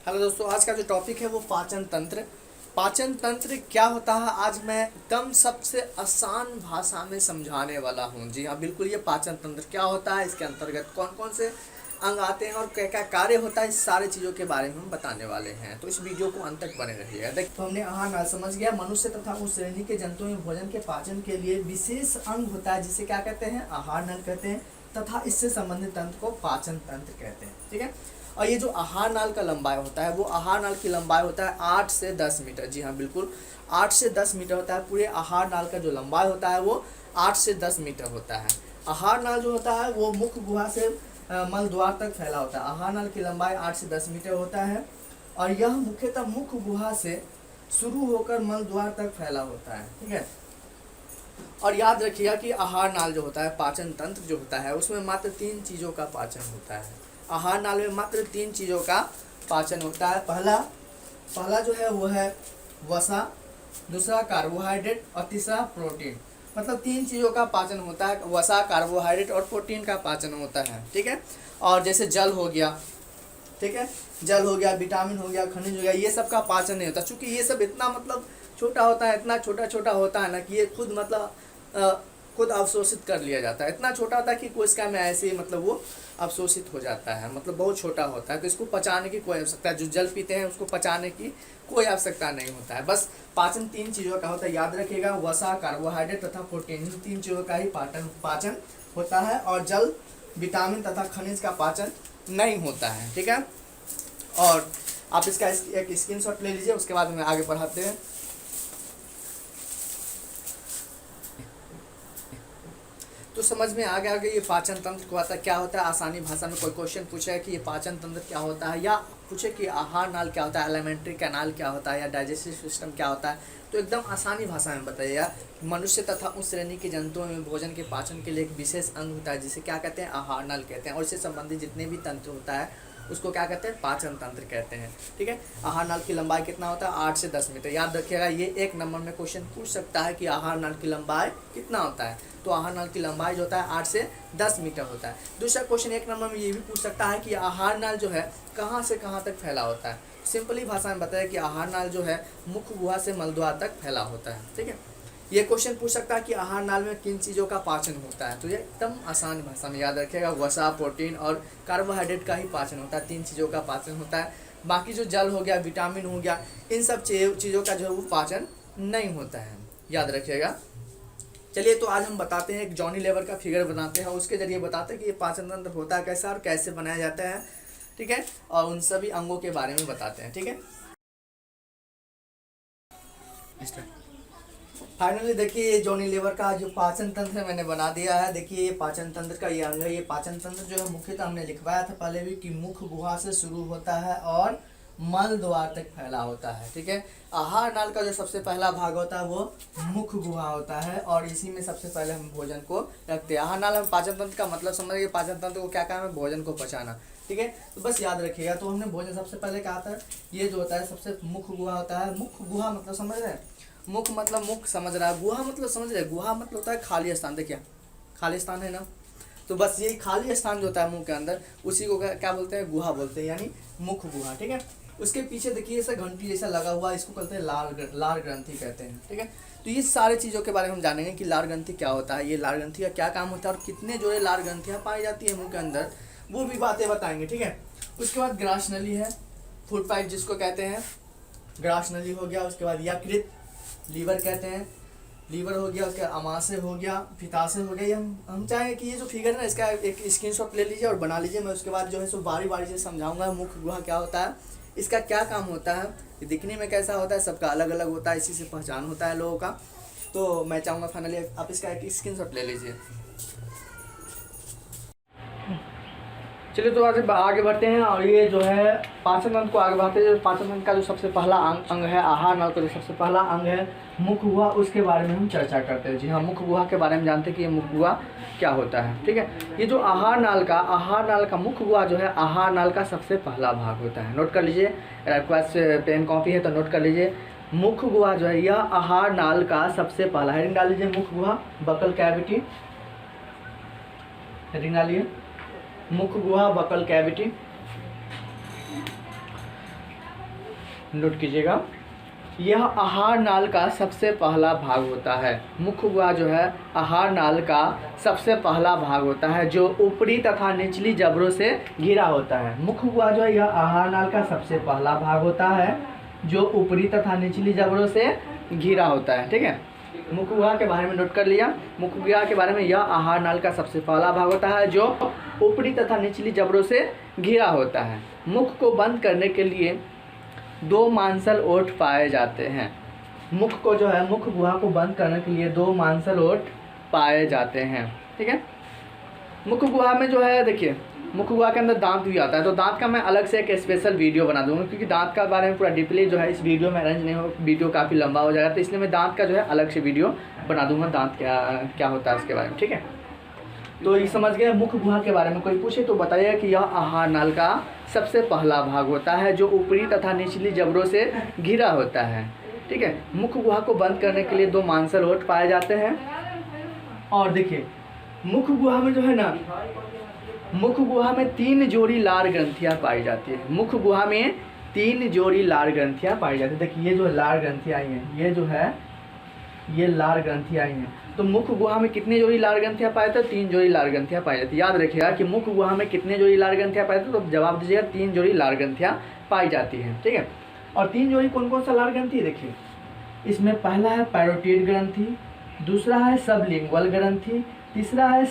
Hello दोस्तों, आज का जो टॉपिक है वो पाचन तंत्र। पाचन तंत्र क्या होता है आज मैं एकदम सबसे आसान भाषा में समझाने वाला हूँ। जी हाँ, बिल्कुल। ये पाचन तंत्र क्या होता है, इसके अंतर्गत कौन कौन से अंग आते हैं और क्या क्या कार्य होता है, इस सारी चीज़ों के बारे में हम बताने वाले हैं। तो इस वीडियो को अंत तक बने रहिएगा। देखिए, तो हमने आहार नाल समझ गया। मनुष्य तथा उस श्रेणी के जंतुओं में भोजन के पाचन के लिए विशेष अंग होता है जिसे क्या कहते हैं, आहार नाल कहते हैं, तथा इससे संबंधित तंत्र को पाचन तंत्र कहते हैं। ठीक है। और ये जो आहार नाल का लंबाई होता है वो आहार नाल की लंबाई होता है 8 से 10 मीटर। जी हाँ, बिल्कुल 8 से 10 मीटर होता है। पूरे आहार नाल का जो लंबाई होता है वो 8 से 10 मीटर होता है। आहार नाल जो होता है वो मुख्य गुहा से मल द्वार तक फैला होता है। आहार नाल की लंबाई 8 से 10 मीटर होता है और यह मुख्यतः मुख्य गुहा से शुरू होकर मल द्वार तक फैला होता है। ठीक है। और याद रखिएगा कि आहार नाल जो होता है, पाचन तंत्र जो होता है, उसमें मात्र 3 चीज़ों का पाचन होता है। आहार नाल में मात्र 3 चीज़ों का पाचन होता है। पहला जो है वो है वसा, दूसरा कार्बोहाइड्रेट और तीसरा प्रोटीन। मतलब 3 चीज़ों का पाचन होता है। वसा, कार्बोहाइड्रेट और प्रोटीन का पाचन होता है। ठीक है। और जैसे जल हो गया, ठीक है, जल हो गया, विटामिन हो गया, खनिज हो गया, ये सब का पाचन नहीं होता। चूँकि ये सब इतना मतलब छोटा होता है, इतना छोटा छोटा होता है ना कि ये खुद मतलब खुद अवशोषित कर लिया जाता है। इतना छोटा होता है कि कोशिका में ऐसे ही मतलब वो अवशोषित हो जाता है। मतलब बहुत छोटा होता है, तो इसको पचाने की कोई आवश्यकता है, जो जल पीते हैं उसको पचाने की कोई आवश्यकता नहीं होता है। बस पाचन 3 चीज़ों का होता है। याद रखिएगा, वसा, कार्बोहाइड्रेट तथा प्रोटीन, इन 3 चीज़ों का ही पाचन होता है और जल, विटामिन तथा खनिज का पाचन नहीं होता है। ठीक है। और आप इसका एक स्क्रीनशॉट ले लीजिए, उसके बाद में आगे बढ़ाते हैं। तो समझ में आ गया कि ये पाचन तंत्र को आता क्या होता है। आसानी भाषा में कोई क्वेश्चन पूछा है कि ये पाचन तंत्र क्या होता है, या पूछे कि आहार नाल क्या होता है, एलिमेंट्री कैनाल क्या होता है, या डाइजेस्टिव सिस्टम क्या होता है, तो एकदम आसानी भाषा में बताइएगा। मनुष्य तथा उस श्रेणी के जंतुओं में भोजन के पाचन के लिए एक विशेष अंग होता है जिसे क्या कहते हैं, आहार नाल कहते हैं। और इससे संबंधित जितने भी तंत्र होता है उसको क्या कहते हैं, पाचन तंत्र कहते हैं। ठीक है। आहार नाल की लंबाई कितना होता है, 8 से 10 मीटर। याद रखिएगा, ये 1 नंबर में क्वेश्चन पूछ सकता है कि आहार नाल की लंबाई कितना होता है। तो आहार नाल की लंबाई जो होता है 8 से 10 मीटर होता है। दूसरा क्वेश्चन 1 नंबर में ये भी पूछ सकता है कि आहार नाल जो है कहाँ से कहाँ तक फैला होता है। सिंपली भाषा में बताया कि आहार नाल जो है मुख्य गुहा से मलद्वार तक फैला होता है। ठीक है। ये क्वेश्चन पूछ सकता है कि आहार नाल में किन चीज़ों का पाचन होता है। तो ये एकदम आसान भाषा में याद रखिएगा, वसा, प्रोटीन और कार्बोहाइड्रेट का ही पाचन होता है। 3 चीज़ों का पाचन होता है। बाकी जो जल हो गया, विटामिन हो गया, इन सब चीज़ों का जो है वो पाचन नहीं होता है। याद रखिएगा। चलिए, तो आज हम बताते हैं, एक जॉनी लेवर का फिगर बनाते हैं, उसके जरिए बताते हैं कि ये पाचन तंत्र होता है कैसा और कैसे बनाया जाता है। ठीक है। और उन सभी अंगों के बारे में बताते हैं। ठीक है। फाइनली देखिए, ये जॉनी लीवर का जो पाचन तंत्र है मैंने बना दिया है। देखिए, ये पाचन तंत्र का ये अंग है। ये पाचन तंत्र जो है मुख्यतः हमने लिखवाया था पहले भी कि मुख्य गुहा से शुरू होता है और मल द्वार तक फैला होता है। ठीक है। आहार नाल का जो सबसे पहला भाग होता है वो मुख्य गुहा होता है और इसी में सबसे पहले हम भोजन को रखते हैं। आहार नाल हम पाचन तंत्र का मतलब समझ गए। पाचन तंत्र को क्या काम है, भोजन को पचाना। ठीक है। तो बस याद रखिएगा। तो हमने भोजन सबसे पहले कहा था, ये जो होता है सबसे मुख्य गुहा होता है। मुख्य गुहा मतलब समझ रहे हैं, मुख मतलब मुख समझ रहा है, गुहा मतलब समझ रहे हैं, गुहा मतलब होता है खाली स्थान। देखिए, खाली स्थान है ना, तो बस यही खाली स्थान जो होता है मुंह के अंदर, उसी को क्या बोलते हैं, गुहा बोलते हैं, यानी मुख गुहा। ठीक है। उसके पीछे देखिए ऐसा घंटी जैसा लगा हुआ है, इसको कहते हैं लार ग्रंथि कहते हैं। ठीक है। तो ये सारी चीज़ों के बारे में हम जानेंगे कि लार ग्रंथि क्या होता है, ये लार ग्रंथि का क्या काम होता है और कितने जो है लार ग्रंथियाँ पाई जाती है मुंह के अंदर, वो भी बातें बताएंगे। ठीक है। उसके बाद ग्रास नली है, फूड पाइप जिसको कहते हैं, ग्रास नली हो गया। उसके बाद यकृत, लीवर कहते हैं, लीवर हो गया। उसके अमाशय हो गया, पित्ताशय हो गया। ये हम चाहेंगे कि ये जो फिगर है ना, इसका एक स्क्रीनशॉट ले लीजिए और बना लीजिए। मैं उसके बाद जो है सो बारी बारी से समझाऊंगा मुख्य गुहा क्या होता है, इसका क्या काम होता है, ये दिखने में कैसा होता है, सबका अलग अलग होता है, इसी से पहचान होता है लोगों का। तो मैं चाहूँगा फाइनली आप इसका एक स्क्रीनशॉट ले लीजिए। चलिए, तो आगे बढ़ते हैं। और ये जो है पाचन तंत्र को आगे बढ़ते हैं। पाचन तंत्र का जो सबसे पहला अंग है, आहार नाल का जो सबसे पहला अंग है मुख्य गुहा, उसके बारे में हम चर्चा करते हैं। जी हाँ, मुख्य गुहा के बारे में जानते हैं कि ये मुख्य गुहा क्या होता है। ठीक है। ये जो आहार नाल का मुख्य गुहा जो है आहार नाल का सबसे पहला भाग होता है। नोट कर लीजिए, अगर आपके पास पेन कॉपी है तो नोट कर लीजिए। मुख्य गुहा जो है यह आहार नाल का सबसे पहला, हेडिंग डाल लीजिए, मुख्य गुहा बकल कैविटी, हेडिंग डालिए, मुख्य गुहा बकल कैविटी। नोट कीजिएगा। यह आहार नाल का सबसे पहला भाग होता है। मुख गुहा जो है आहार नाल का सबसे पहला भाग होता है, जो ऊपरी तथा निचली जबड़ों से घिरा होता है। मुख गुहा जो है यह आहार नाल का सबसे पहला भाग होता है, जो ऊपरी तथा निचली जबड़ों से घिरा होता है। ठीक है, मुख गुहा के बारे में नोट कर लिया। मुख गुहा के बारे में, यह आहार नाल का सबसे पहला भाग होता है, जो ऊपरी तथा निचली जबड़ों से घिरा होता है। मुख को बंद करने के लिए 2 मांसल ओठ पाए जाते हैं। मुख को जो है, मुख गुहा को बंद करने के लिए 2 मांसल ओठ पाए जाते हैं। ठीक है, मुख गुहा में जो है देखिए, मुख गुहा के अंदर दांत भी आता है, तो दांत का मैं अलग से एक स्पेशल वीडियो बना दूंगा, क्योंकि दांत का बारे में पूरा डीपली जो है इस वीडियो में अरेंज नहीं हो, वीडियो काफ़ी लंबा हो जाएगा, तो इसलिए मैं दांत का जो है अलग से वीडियो बना दूंगा, दांत क्या क्या होता है इसके बारे में। ठीक है, तो ये समझ गए। मुख गुहा के बारे में कोई पूछे तो बताइए कि यह आहार नाल का सबसे पहला भाग होता है, जो ऊपरी तथा निचली जबड़ों से घिरा होता है। ठीक है, मुख गुहा को बंद करने के लिए 2 मांसल ओठ पाए जाते हैं। और देखिए, मुख गुहा में जो है ना, मुख गुहा में 3 जोड़ी लार ग्रंथियां पाई जाती है। मुख गुहा में 3 जोड़ी लार ग्रंथियां पाई जाती है। देखिए, ये जो लार ग्रंथियां आई हैं, ये जो है ये लार ग्रंथियां आई हैं। तो मुख गुहा में कितनी जोड़ी लार ग्रंथियां पाए थे? 3 जोड़ी लार ग्रंथियां पाई जाती है। याद रखिएगा कि मुख गुहा में कितने जोड़ी लार ग्रंथियां पाए थे, तो जवाब दीजिएगा 3 जोड़ी लार ग्रंथियां पाई जाती हैं। ठीक है, और 3 जोड़ी कौन कौन सा लार ग्रंथि है देखिए, इसमें पहला है पैरोटिड ग्रंथि, दूसरा है सबलिंगुअल ग्रंथि, तीसरा है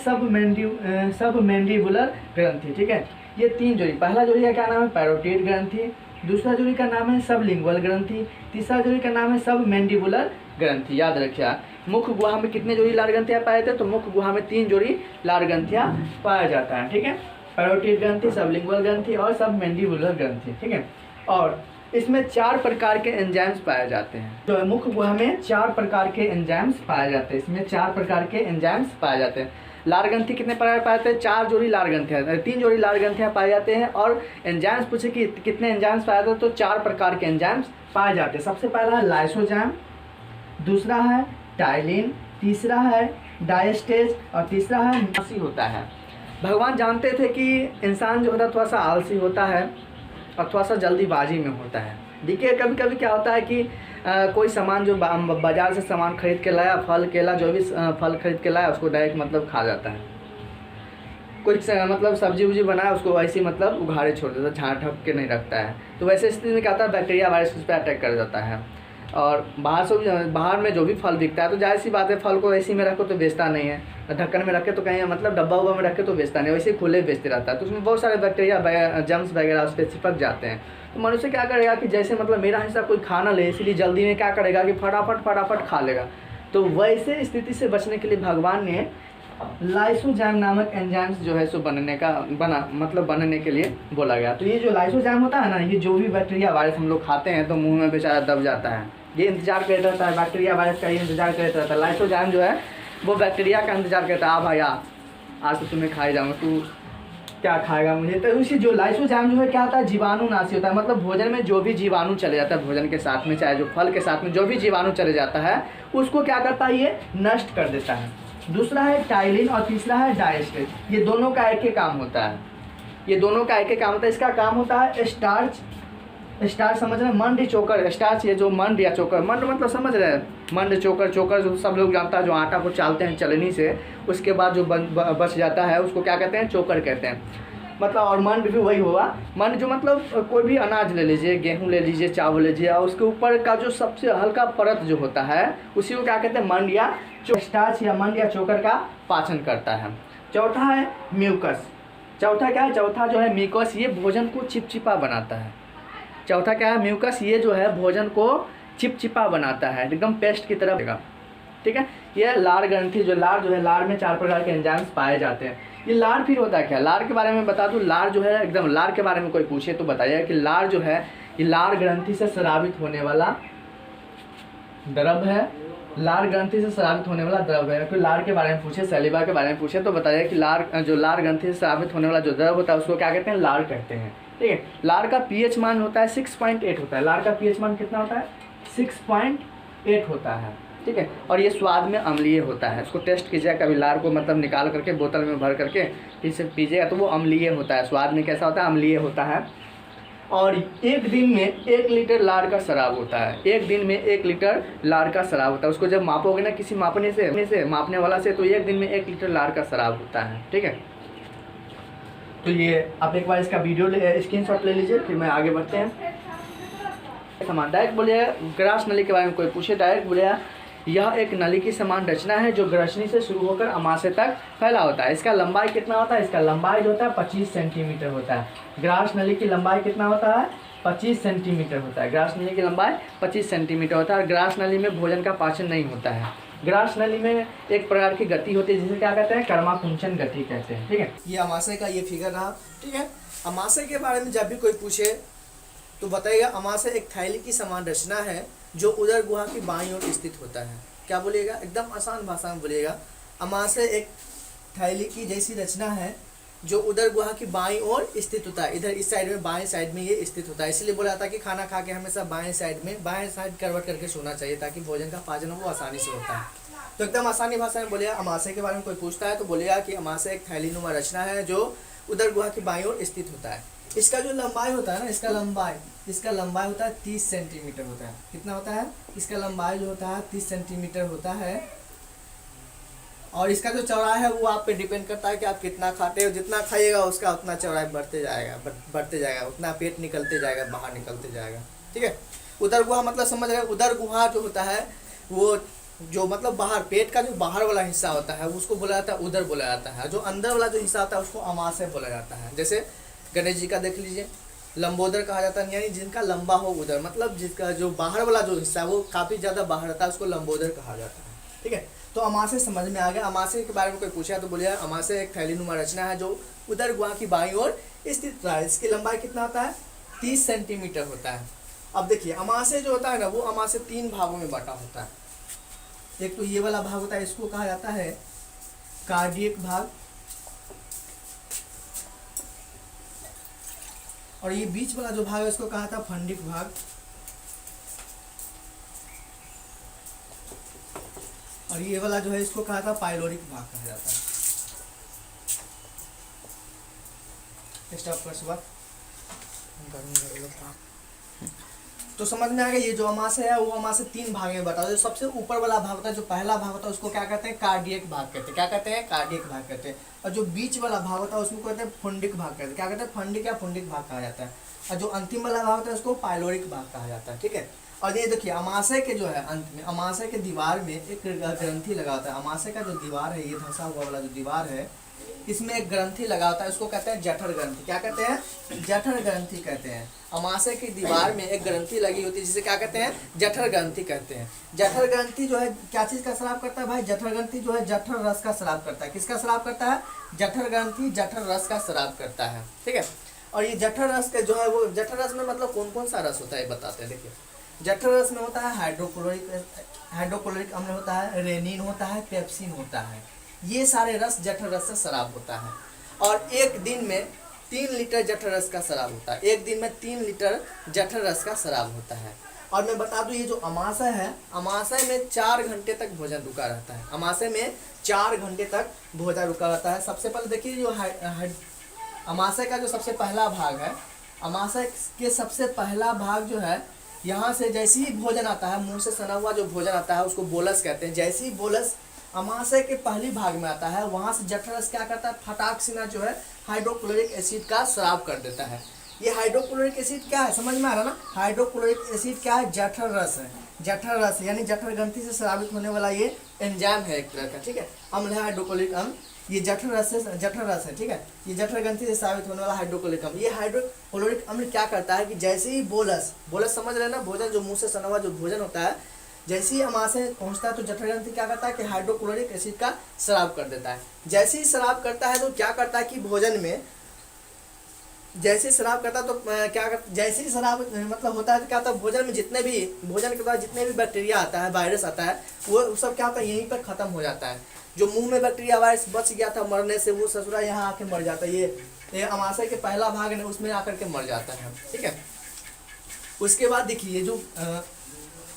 सबमेंडिबुलर ग्रंथि। ठीक है, ये 3 जोड़ी, पहला जोड़ी का क्या नाम है? पैरोटिड ग्रंथि, दूसरा जोड़ी का नाम है सबलिंगुअल ग्रंथि, तीसरा जोड़ी का नाम है सबमेंडिबुलर ग्रंथि। याद रखिए, मुख गुहा में कितने जोड़ी लार ग्रंथियां पाए थे? तो मुख गुहा में 3 जोड़ी लार ग्रंथियां पाया जाता है। ठीक है, पैरोटिड ग्रंथि, सबलिंगुअल ग्रंथि और सबमेंडिबुलर ग्रंथि। ठीक है, और इसमें 4 प्रकार के एंजाइम्स पाए जाते हैं। तो मुख गुहा में 4 प्रकार के एंजाइम्स पाए जाते हैं। इसमें 4 प्रकार के एंजाइम्स पाए जाते हैं। लार ग्रंथि कितने प्रकार पाए जाते हैं? 4 जोड़ी लार ग्रंथियां, 3 जोड़ी लार ग्रंथियां पाए जाते हैं। और एंजाइम्स पूछे कि कितने एंजाइम्स पाए जाते हैं, तो 4 प्रकार के एंजाइम्स पाए जाते हैं। सबसे पहला है लाइसोजाइम, दूसरा है टाइलिन, तीसरा है डायस्टेज और तीसरा है आलसी होता है। भगवान जानते थे कि इंसान जो होता है थोड़ा सा आलसी होता है और थोड़ा सा जल्दीबाजी में होता है। देखिए, कभी कभी क्या होता है कि कोई सामान जो बाज़ार से सामान खरीद के लाया, फल केला जो भी फल खरीद के लाया, उसको डायरेक्ट मतलब खा जाता है। कोई मतलब सब्जी उब्जी बनाया, उसको वैसे ही मतलब उघाड़े छोड़ देता है, झाँक ढक के नहीं रखता है। तो वैसे स्थिति में क्या होता है, बैक्टीरिया वायरस उस पर अटैक कर जाता है। और बाहर में जो भी फल बिकता है, तो जाहिर सी बात है, फल को ऐसी में रखो तो बेचता नहीं है, ढक्कन में रखे तो कहीं मतलब डब्बा उब्बा में रखे तो बेचता नहीं, वैसे खुले बेचते रहता है। तो उसमें बहुत सारे बैक्टीरिया जम्स वगैरह उस पर चिपक जाते हैं। तो मनुष्य क्या करेगा कि जैसे मतलब मेरा हिस्सा कोई खाना ले, इसीलिए जल्दी में क्या करेगा कि फटाफट खा लेगा। तो वैसे स्थिति से बचने के लिए भगवान ने लाइसोजाइम नामक एंजाइम्स जो है सो बनने के लिए बोला गया। तो ये जो लाइसोजाइम होता है ना, ये जो भी बैक्टीरिया वायरस हम लोग खाते हैं तो मुंह में बेचारा दब जाता है, ये इंतजार करता रहता है, बैक्टीरिया वायरस का ये इंतजार करता रहता है। लाइसोजाइम जो है वो बैक्टीरिया का इंतजार करता है, आ भाई आज तो तुम्हें खाई जाऊँगा, तू क्या खाएगा मुझे। तो उसी जो लाइसोजाइम जो है क्या होता है, जीवाणुनाशी होता है। मतलब भोजन में जो भी जीवाणु चले जाता है, भोजन के साथ में चाहे जो फल के साथ में जो भी जीवाणु चले जाता है, उसको क्या करता है, ये नष्ट कर देता है। दूसरा है टाइलिन और तीसरा है डायस्टेज। ये दोनों का एक ही काम होता है, इसका काम होता है स्टार्च समझ रहे हैं, मंड चोकर स्टार्च। ये जो मंड या चोकर, मंड मतलब समझ रहे हैं, मंड चोकर जो सब लोग जानता है, जो आटा को चालते हैं चलनी से, उसके बाद जो बच जाता है उसको क्या कहते हैं, चोकर कहते हैं। मतलब और मंड भी वही हुआ, मंड जो मतलब कोई भी अनाज ले लीजिए, गेहूं ले लीजिए, चावल ले लीजिए, और उसके ऊपर का जो सबसे हल्का परत जो होता है उसी को क्या कहते हैं, मंड या स्टार्च या मंड या चोकर का पाचन करता है। चौथा है म्यूकस। चौथा क्या है, चौथा जो है म्यूकस, ये भोजन को चिपचिपा बनाता है। चौथा क्या है, म्यूकस, ये जो है भोजन को चिपचिपा बनाता है, एकदम पेस्ट की तरह। ठीक है, ये लार ग्रंथि, जो है लार में 4 प्रकार के एंजाइम्स पाए जाते हैं। ये लार फिर होता है क्या, लार के बारे में बता दूं। लार जो है एकदम, लार के बारे में कोई पूछे तो बताइए कि लार जो है ये लार ग्रंथि से स्रावित होने वाला द्रव है। लार ग्रंथि से स्रावित होने वाला द्रव है। कोई लार के बारे में पूछे, सैलिवा के बारे में पूछे तो बताइए कि लार ग्रंथि से स्रावित होने वाला जो द्रव होता है उसको क्या कहते हैं, लार कहते हैं। ठीक है, लार का पीएच मान होता है 6.8 होता है। लार का पीएच मान कितना होता है, 6.8 होता है। ठीक है, और ये स्वाद में अम्लीय होता है। इसको टेस्ट कीजिएगा कभी, लार को मतलब निकाल करके बोतल में भर करके फिर से पीजिएगा तो वो अम्लीय होता है। स्वाद में कैसा होता है, अम्लीय होता है। और एक दिन में 1 लीटर लार का शराब होता है। एक दिन में 1 लीटर लार का शराब होता है। उसको जब मापोगे ना किसी मापने वाला से, तो एक दिन में 1 लीटर लार का शराब होता है। ठीक है, तो ये आप एक बार इसका वीडियो स्क्रीनशॉट ले लीजिए, फिर मैं आगे बढ़ते हैं। समान डायरेक्ट बोलिएगा, ग्रास नली के बारे में कोई पूछे डायरेक्ट बोलिएगा, यह एक नली की समान रचना है जो ग्रसनी से शुरू होकर अमाशय तक फैला होता है। इसका लंबाई कितना होता है? इसका लंबाई जो होता है 25 सेंटीमीटर होता है। ग्रास नली की लंबाई कितना होता है? 25 सेंटीमीटर होता है। ग्रास नली की लंबाई 25 सेंटीमीटर होता है। और ग्रास नली में भोजन का पाचन नहीं होता है। ग्रास नली में एक प्रकार की गति होती है जिसे क्या कहते हैं? कर्माकुंचन गति कहते हैं। ठीक है, ये अमाशय का ये फिगर रहा। ठीक है, अमाशय के बारे में जब भी कोई पूछे तो बताइएगा, अमाशय एक थैली की समान रचना है जो उदर गुहा की बाईं ओर स्थित होता है। क्या बोलिएगा? एकदम आसान भाषा में बोलिएगा, अमाशय एक थैली की जैसी रचना है जो उदर गुहा की बाईं ओर स्थित होता है। इधर इस साइड में, बाएं साइड में ये स्थित होता है। इसलिए बोला जाता है कि खाना खा के हमेशा बाएं साइड करवट करके सोना चाहिए ताकि भोजन का पाचन वो आसानी से होता है। तो एकदम आसानी भाषा में बोलिएगा, अमाशय के बारे में कोई पूछता है तो बोलिएगा कि अमाशय एक थैलीनुमा रचना है जो उदर गुहा की बाईं ओर स्थित होता है। इसका जो लंबाई होता है ना, इसका लंबाई होता है 30 सेंटीमीटर होता है। कितना होता है? इसका लंबाई जो होता है 30 सेंटीमीटर होता है। और इसका जो चौड़ाई है वो आप पे डिपेंड करता है कि आप कितना खाते हो। जितना खाइएगा उसका उतना चौड़ाई बढ़ते जाएगा, उतना पेट निकलते जाएगा, बाहर निकलते जाएगा। ठीक है, उदर गुहा मतलब समझ रहे हैं? उदर गुहा जो होता है वो जो मतलब बाहर, पेट का जो बाहर वाला हिस्सा होता है उसको बोला जाता है उदर बोला जाता है। जो अंदर वाला जो हिस्सा होता है उसको अमाशय बोला जाता है। जैसे गणेश जी का देख लीजिए, लंबोदर कहा जाता है, यानी जिनका लंबा हो उदर, मतलब जिसका जो बाहर वाला जो हिस्सा है वो काफ़ी ज़्यादा बाहर रहता है, उसको लंबोदर कहा जाता है। ठीक है, तो अमाशय समझ में आ गया। अमाशय के बारे में कोई पूछा तो बोलिए, अमाशय एक थैलीनुमा रचना है जो उदर गुहा की बाईं ओर स्थित है। इसकी लंबाई कितना होता है? 30 सेंटीमीटर होता है। अब देखिए, अमाशय जो होता है ना, वो अमाशय 3 भागों में बांटा होता है। एक तो ये वाला भाग होता है, इसको कहा जाता है कार्डियक भाग, और ये बीच वाला जो भाग है इसको कहा था फंडिक भाग, और ये वाला जो है इसको कहा था पाइलोरिक भाग कहा जाता है। स्टॉप कर सुबह। तो समझ में आ गया, ये जो अमाशय है वो अमाशय 3 भाग में बता दो। सबसे ऊपर वाला भाग होता है, जो पहला भाग होता है उसको क्या कहते हैं? कार्डियक भाग कहते हैं। क्या कहते हैं? कार्डियक भाग कहते हैं। और जो बीच वाला भाग होता है उसको कहते हैं फुंडिक भाग कहते हैं। क्या कहते हैं? फंडिक या फुंडिक भाग कहा जाता है। और जो अंतिम वाला भाग होता है उसको पाइलोरिक भाग कहा जाता है। ठीक है, और ये देखिए, अमाशय के जो है अंत में, अमाशय के दीवार में एक ग्रंथि लगा होता है। अमाशय का जो दीवार है, ये धंसा हुआ वाला जो दीवार है, इसमें एक ग्रंथि लगा होता है, उसको कहते हैं जठर ग्रंथि। क्या कहते हैं? जठर ग्रंथि कहते हैं। अमाशय की दीवार में एक ग्रंथि लगी होती है जिसे क्या कहते हैं? जठर ग्रंथि कहते हैं। जठर ग्रंथि जो है क्या चीज का स्राव करता है भाई? जठर ग्रंथि जो है जठर रस का स्राव करता है। किसका स्राव करता है? जठर ग्रंथि जठर रस का स्राव करता है। ठीक है, और ये जठर रस के जो है वो, जठर रस में मतलब कौन कौन सा रस होता है बताते हैं। देखिए, जठर रस में होता है हाइड्रोक्लोरिक अम्ल होता है, रेनिन होता है, पेप्सिन होता है। ये सारे रस जठर रस से शराब होता है। और एक दिन में 3 लीटर जठर रस का शराब होता है। एक दिन में 3 लीटर जठर रस का शराब होता है। और मैं बता दूं, ये जो अमाशय है, अमाशय में 4 घंटे तक भोजन रुका रहता है। अमाशय में 4 घंटे तक भोजन रुका रहता है। सबसे पहले देखिए, जो अमाशय का जो सबसे पहला भाग है, अमाशय के सबसे पहला भाग जो है, यहाँ से जैसे ही भोजन आता है, मुंह से सना हुआ जो भोजन आता है उसको बोलस कहते हैं। जैसे ही बोलस अमाशय के पहली भाग में आता है, वहाँ से जठर रस क्या करता है? फटाक सिना जो है हाइड्रोक्लोरिक एसिड का स्राव कर देता है। ये हाइड्रोक्लोरिक एसिड क्या है? समझ में आ रहा ना? हाइड्रोक्लोरिक एसिड क्या है? जठर रस है। जठर रस यानी जठर ग्रंथि से स्रावित होने वाला ये एंजाइम है एक तरह का। ठीक है, अम्ल है हाइड्रोक्लोरिक अम्ल। ये जठर रस है। ठीक है, ये जठर ग्रंथि से स्रावित होने वाला हाइड्रोक्लोरिक अम्ल। ये हाइड्रोक्लोरिक अम्ल क्या करता है कि जैसे ही बोलस समझ रहे ना, भोजन जो मुंह से सना हुआ जो भोजन होता है, जैसे ही अमाशय पहुंचता है तो जठर ग्रंथि क्या करता है कि हाइड्रोक्लोरिक एसिड का स्राव कर देता है। जैसे ही स्राव करता है तो क्या करता है कि भोजन में, जैसे शराब करता है तो क्या करता, जैसे ही शराब मतलब होता है तो क्या होता है, भोजन में जितने भी, भोजन के बाद जितने भी बैक्टीरिया आता है, वायरस आता है, वो सब क्या होता है यहीं पर ख़त्म हो जाता है। जो मुंह में बैक्टीरिया वायरस बच गया था मरने से, वो ससुरा यहाँ आके मर जाता है। ये अमाशय के पहला भाग है उसमें आकर के मर जाता है। ठीक है, उसके बाद देखिए जो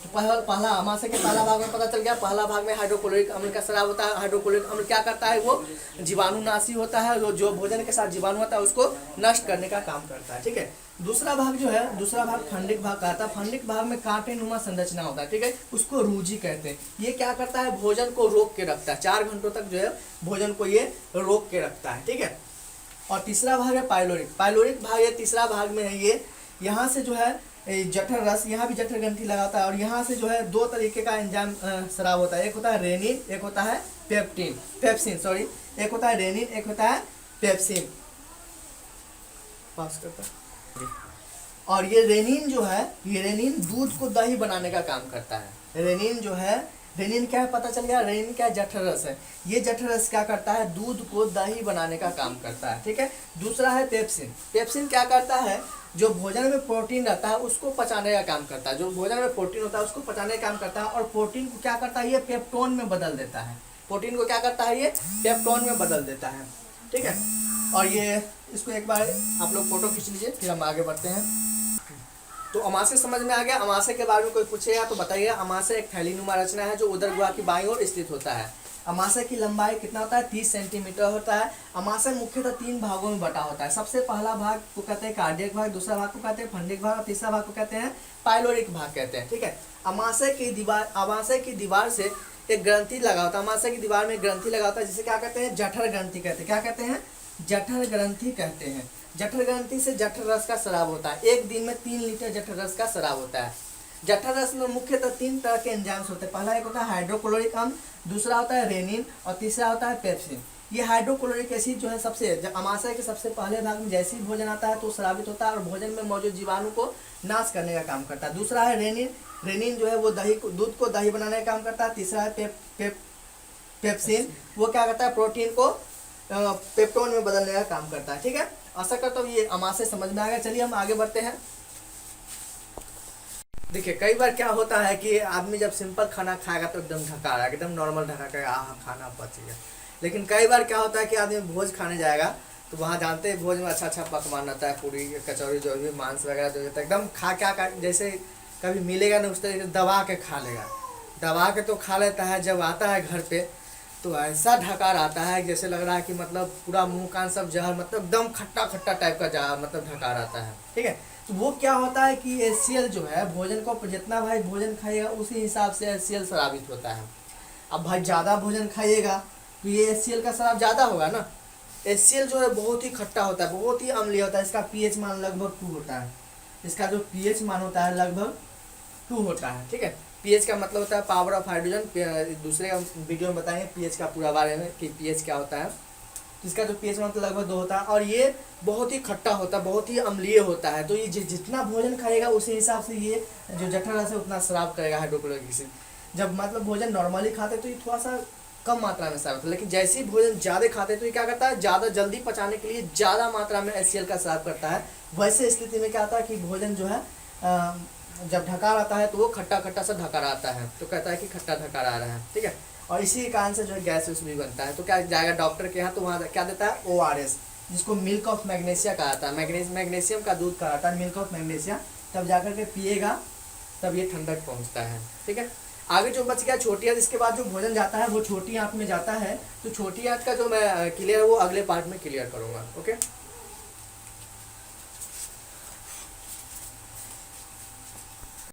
तो पहला अमाशय के पहला भाग में पता चल गया, पहला भाग में हाइड्रोक्लोरिक अम्ल का स्राव होता है। हाइड्रोक्लोरिक अम्ल क्या करता है, वो जीवाणुनाशी होता है, जो भोजन के साथ जीवाणु होता है उसको नष्ट करने का काम करता है। ठीक है, दूसरा भाग जो है, दूसरा भाग फंडिक भाग कहता है। फंडिक भाग में कांटे नुमा संरचना होता है। ठीक है, उसको रूजी कहते हैं। ये क्या करता है, भोजन को रोक के रखता है, 4 घंटों तक जो है भोजन को ये रोक के रखता है। ठीक है, और तीसरा भाग है पाइलोरिक। पाइलोरिक भाग ये तीसरा भाग में है। ये यहाँ से जो है जठर रस, यहाँ भी जठर ग्रंथि लगाता है, और यहाँ से जो है 2 तरीके का एंजाइम स्राव होता है। एक होता है रेनिन, एक होता है पेप्सिन सॉरी, एक होता है रेनिन, एक होता है पेप्सिन। पास करता है। और ये रेनिन जो है, ये रेनिन दूध को दही बनाने का काम करता है। रेनिन जो है, रेनिन क्या है पता चल गया, रेनिन क्या है, जठर रस है। ये जठर रस क्या करता है, दूध को दही बनाने का काम करता है। ठीक है, दूसरा है पेप्सिन। पेप्सिन क्या करता है, जो भोजन में प्रोटीन रहता है उसको पचाने का काम करता है। जो भोजन में प्रोटीन होता है उसको पचाने का काम करता है, और प्रोटीन को क्या करता है, ये पेप्टोन में बदल देता है। प्रोटीन को क्या करता है, ये पेप्टोन में बदल देता है। ठीक है, और ये इसको एक बार आप लोग फोटो खींच लीजिए, फिर हम आगे बढ़ते हैं। तो अमाशय समझ में आ गया। अमाशय के बारे में कोई पूछेगा तो बताइए। अमाशय एक थैलीनुमा रचना है जो उदर गुहा की बाईं ओर स्थित होता है। अमाशय की लंबाई कितना होता है, 30 सेंटीमीटर होता है। अमाशय मुख्यतः 3 भागों में बटा होता है। सबसे पहला भाग को कहते हैं कार्डियक भाग, दूसरा भाग को कहते हैं फंडिक भाग, और तीसरा भाग को कहते हैं पाइलोरिक भाग कहते हैं। ठीक है, अमाशय की दीवार से एक ग्रंथि लगा होता है। अमाशय की दीवार में एक ग्रंथि लगा होता है जिसे क्या कहते हैं, जठर ग्रंथि कहते हैं। क्या कहते हैं, जठर ग्रंथि कहते हैं। जठर ग्रंथि से जठर रस का स्राव होता है। एक दिन में 3 लीटर जठर रस का स्राव होता है। जठर रस में मुख्यतः 3 तरह के एंजाइम्स होते हैं। पहला एक होता है हाइड्रोक्लोरिक अम्ल, दूसरा होता है रेनिन, और तीसरा होता है पेप्सिन। ये हाइड्रोक्लोरिक एसिड जो है अमाशय के सबसे पहले भाग में जैसे ही भोजन आता है तो स्रावित होता है और भोजन में मौजूद जीवाणु को नाश करने का काम करता है। दूसरा है रेनिन। रेनिन जो है वो दूध को दही बनाने का काम करता है। तीसरा है पेप्सिन, वो क्या करता है, प्रोटीन को पेप्टोन में बदलने का काम करता है। ठीक है, आशा करता हूँ ये अमाशय समझ में आ गया। चलिए हम आगे बढ़ते हैं। देखिए कई बार क्या होता है कि आदमी जब सिंपल खाना खाएगा तो एकदम ढका रहा, एकदम नॉर्मल ढका कर खाना पच गया। लेकिन कई बार क्या होता है कि आदमी भोज खाने जाएगा तो वहाँ जानते हैं भोज में अच्छा पकवान रहता है, पूरी कचौरी जो भी मांस वगैरह जो रहता है एकदम खा जैसे कभी मिलेगा ना उस तरीके से दबा के खा लेगा। दबा के तो खा लेता है, जब आता है घर पे तो ऐसा ढकार आता है जैसे लग रहा है कि मतलब पूरा मुंह कान सब जहर, मतलब एकदम खट्टा खट्टा टाइप का जहर मतलब ढकार आता है। ठीक है, तो वो क्या होता है कि HCl जो है भोजन को जितना भाई भोजन खाइएगा उसी हिसाब से HCl स्रावित होता है। अब भाई ज़्यादा भोजन खाइएगा तो ये HCl का स्राव ज़्यादा होगा ना। HCl जो है बहुत ही खट्टा होता है, बहुत ही अम्लीय होता है। इसका pH मान लगभग 2 होता है। इसका जो pH मान होता है लगभग 2 होता है। ठीक है, pH का मतलब होता है पावर ऑफ हाइड्रोजन। दूसरे का वीडियो में बताएंगे pH का पूरा बारे में कि pH क्या होता है। इसका जो pH मान तो लगभग 2 होता है, और ये बहुत ही खट्टा होता है, बहुत ही अम्लीय होता है। तो ये जितना भोजन खाएगा उसी हिसाब से ये जो जठर रस है उतना स्राव करेगा हाइड्रोक्लोरिक एसिड। जब मतलब भोजन नॉर्मली खाते तो ये थोड़ा सा कम मात्रा में स्राव होता है, लेकिन जैसे ही भोजन ज़्यादा खाते तो ये क्या करता है, ज़्यादा जल्दी पचाने के लिए ज़्यादा मात्रा में HCl का स्राव करता है। वैसे स्थिति में क्या होता है कि भोजन जो है जब ढकार आता है तो वो खट्टा खट्टा सा ढकार आता है, तो कहता है कि खट्टा ढकार आ रहा है। ठीक है, और इसी कारण से जो है गैस भी बनता है। तो क्या जाएगा डॉक्टर के यहाँ, तो वहाँ क्या देता है ORS, जिसको मिल्क ऑफ मैग्नीशिया कहा जाता है। मैग्नीशियम का दूध कहा जाता है, मिल्क ऑफ मैग्नीशिया। तब जाकर के पिएगा तब ये ठंडक पहुँचता है। ठीक है, आगे जो बच गया छोटी आंत, इसके बाद जो भोजन जाता है वो छोटी आंत में जाता है। तो छोटी आंत का जो मैं क्लियर है वो अगले पार्ट में क्लियर करूँगा। ओके।